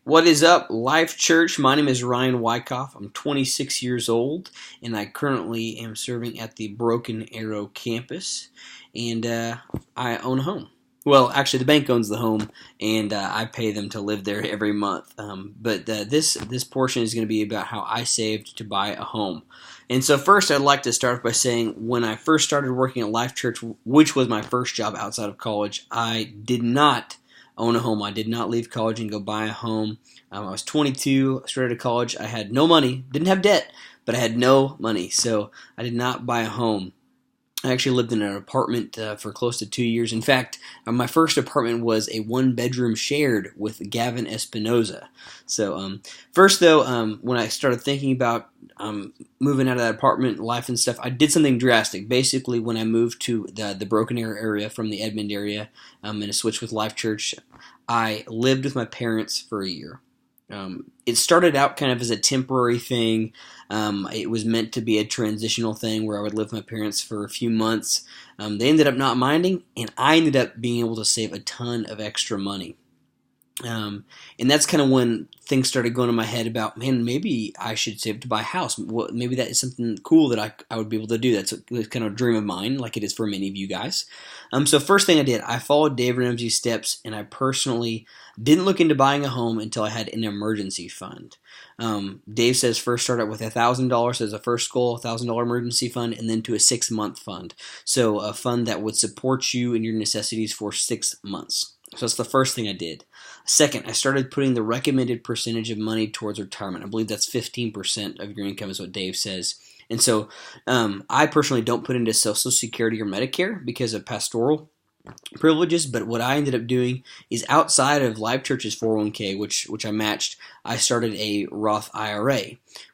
What is up, Life Church? My name is Ryan Wyckoff. I'm 26 years old, and I currently am serving at the Broken Arrow campus, and I own a home. Well, actually, the bank owns the home, and I pay them to live there every month. But this portion is going to be about how I saved to buy a home. And so first, I'd like to start by saying when I first started working at Life Church, which was my first job outside of college, I did not own a home. I did not leave college and go buy a home. I was 22, started college. I had no money, didn't have debt, but I had no money, so I did not buy a home. I actually lived in an apartment for close to 2 years. In fact, my first apartment was a one-bedroom shared with Gavin Espinoza. So first, though, when I started thinking about moving out of that apartment life and stuff, I did something drastic. Basically, when I moved to the Broken Arrow area from the Edmond area and I switched with Life Church, I lived with my parents for a year. It started out kind of as a temporary thing. It was meant to be a transitional thing where I would live with my parents for a few months. They ended up not minding, and I ended up being able to save a ton of extra money. And that's kind of when things started going in my head about, man, maybe I should save to buy a house. Maybe that is something cool that I would be able to do. That's kind of a dream of mine, like it is for many of you guys. So first thing I did, I followed Dave Ramsey's steps, and I personally didn't look into buying a home until I had an emergency fund. Dave says first start out with $1,000 as a first goal, $1,000 emergency fund, and then to a 6-month fund. So a fund that would support you and your necessities for 6 months. So that's the first thing I did. Second, I started putting the recommended percentage of money towards retirement. I believe that's 15% of your income is what Dave says. And so I personally don't put into Social Security or Medicare because of pastoral privileges, but what I ended up doing is outside of Life Church's 401k, which I matched, I started a Roth IRA,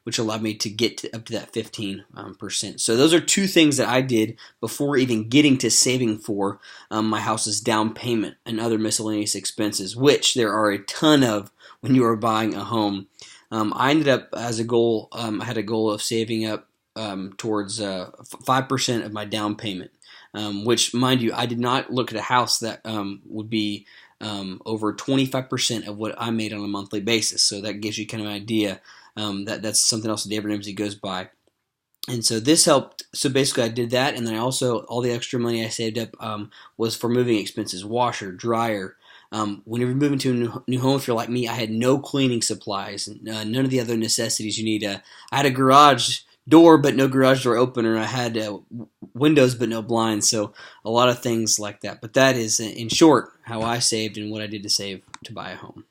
which allowed me to get up to that 15%. So those are two things that I did before even getting to saving for my house's down payment and other miscellaneous expenses, which there are a ton of when you are buying a home. I ended up, as a goal, I had a goal of saving up towards 5% of my down payment. Which, mind you, I did not look at a house that would be over 25% of what I made on a monthly basis. So that gives you kind of an idea that's something else that David Ramsey goes by. And so this helped. So basically I did that, and then I also, all the extra money I saved up was for moving expenses, washer, dryer. Whenever you move into a new home, if you're like me, I had no cleaning supplies, none of the other necessities you need. I had a garage door but no garage door opener. I had windows but no blinds, so a lot of things like that. But that is, in short, how I saved and what I did to save to buy a home.